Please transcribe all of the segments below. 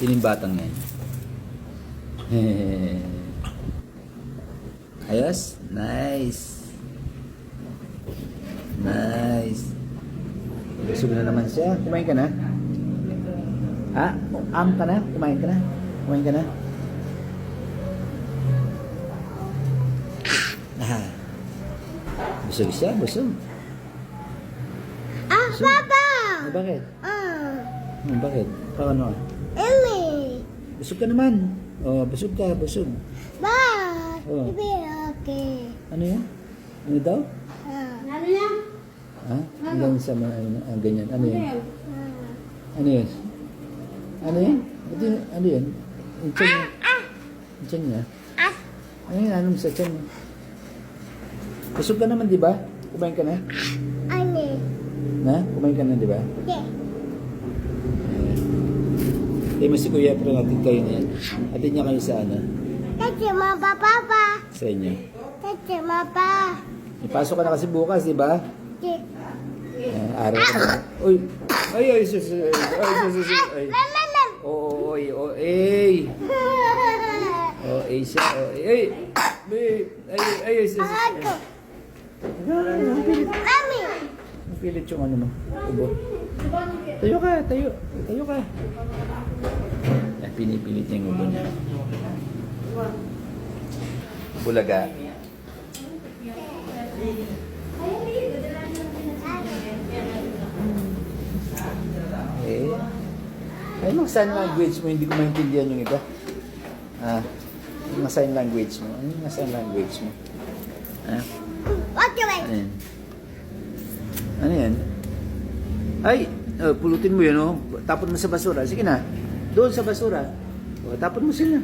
Sino yung batang yan? Ayos? Nice. Nice. Busog na naman siya. Kumain ka na? Ha? Ka na? Kumain ka na? Kumain ka na? Busog siya? Busog? Busog? Papa! Bakit? Bakit? Paano? Emmy! Busog ka naman. Busog ka, busog. Ba! Oh. Okay. Ano yan? Ano daw? Ano yan? Ha? Hanggang sa mga ganyan. Ano yan? Ano yan? Ano yan? Ano yan? Yung tiyan niya? Yung tiyan niya? Ano yan? Anong sa tiyan niya? Busog ka naman, di ba? Kumain ka na? Ano? Na? Kumain ka na, di ba? Yeah. Mas si Kuya, pero natin kayo na yan. Atin niya kayo sa ano? Tati, mapa, papa. Sa inyo. Tati, mapa. Ipasok ka na kasi bukas, di ba? Araw ka na. Uy! Ay! Sus! Ay! Oo, oy, siya. Ay! Ay! Sus! Mami! Pilit yung ano mo. Ubo. Tayo ka. Tayo ka. Pinipilit niya yung ubo niya. Bulaga. Anong sign language mo? Hindi ko maintindihan yung iba. Anong sign language mo? Anong sign language mo? What do I? Ano yan? Ano yan? Ay! Pulutin mo yun, oh. Tapon mo sa basura. Sige na. Doon sa basura. Tapon mo sila.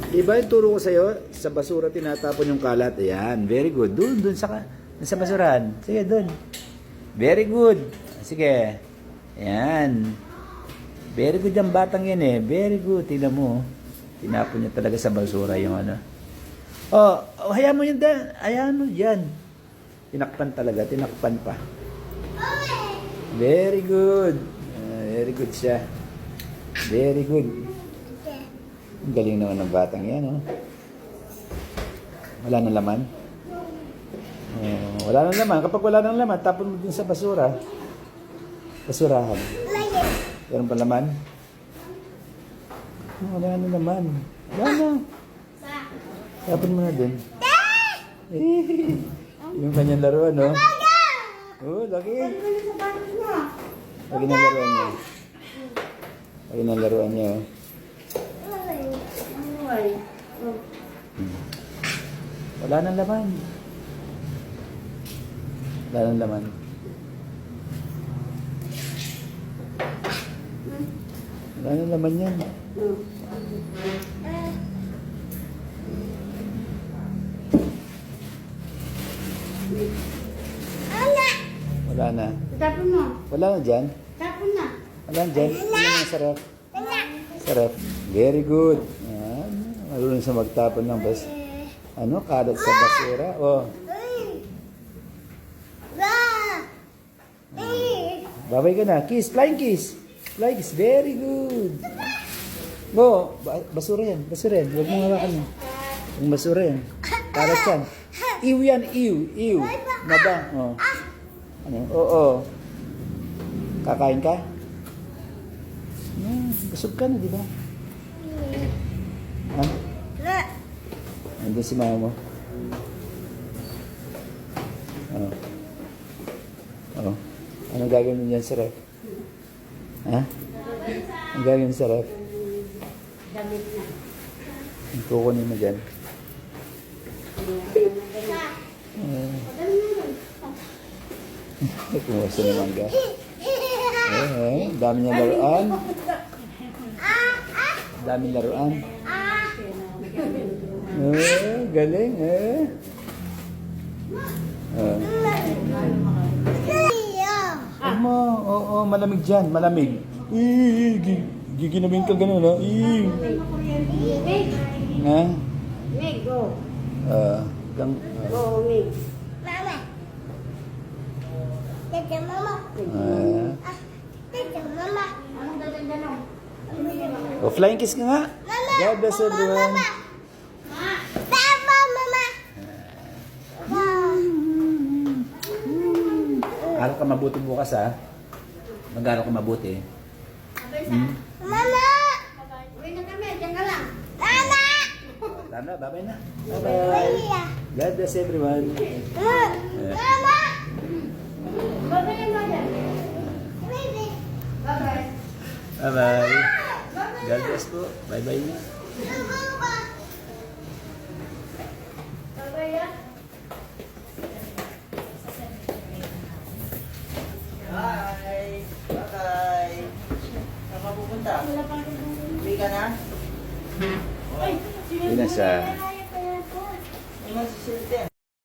Diba yung turo ko sa'yo? Sa basura tinatapon yung kalat. Ayan. Very good. Doon sa basurahan. Sige, doon. Very good. Sige. Ayan. Very good yung batang yan eh. Very good. Tingnan mo. Tinapon niya talaga sa basura yung ano. Hayaan mo yun dyan. Hayaan mo dyan. Tinakpan talaga. Tinakpan pa. Very good. Very good siya. Very good. Ang galing naman ng batang yan, oh. Wala nang laman? Wala nang laman. Kapag wala nang laman, tapon mo din sa basura. Basurahan. Meron pa laman? Wala nang laman. Wala na. Tapon mo na din. Yung kanyang laruan, no? Lagi. Lagi ng laruan niya. Lagi ng laruan niya, oh. Wala nang laman. Wala nang laman. Wala nang laman yan. Wala na. Tapon mo. Wala na dyan. Tapon na. Wala na dyan. Wala na sa ref. Sa ref. Very good. Marunong sa magtapon ng kalat sa basura. Babay ka na. Kiss. Flying kiss. Flying kiss. Very good. Basura yan. Basura yan. Huwag mong hawakan yan. Yung basura yan. Kalat yan. Ew yan. Ew. Mabang. Ano? Kakain ka? Busog ka na, di ba? Andun si mama mo. Ano gagawin mo dyan sa ref? Ang gagawin sa ref? Damit na. Ang kukunin mo dyan. Kumusta naman ka? Dami niya laruan. Dami laruan. Galing malamig dyan, malamig. Giginawin ka gano'n, ha? Mig, go. Go, Mig. Mama. Tata, mama. Tata, mama. Anong dadagdanon? O, flying kiss ka nga. God bless everyone. Tama, mama. Aral ka mabuti bukas, ha? Mag-aral ka mabuti. Mama! Uwi na kami, diyan ka lang. Mama! Tama, bye-bye na. Bye-bye. God bless everyone. Mama! Bye-bye na dyan. Bye-bye. Bye-bye. God bless po. Bye-bye na. Bye-bye ya. Bye! Bye-bye! Saan ka pupunta? Uwi ka na? Yun na siya. Ano si Silden?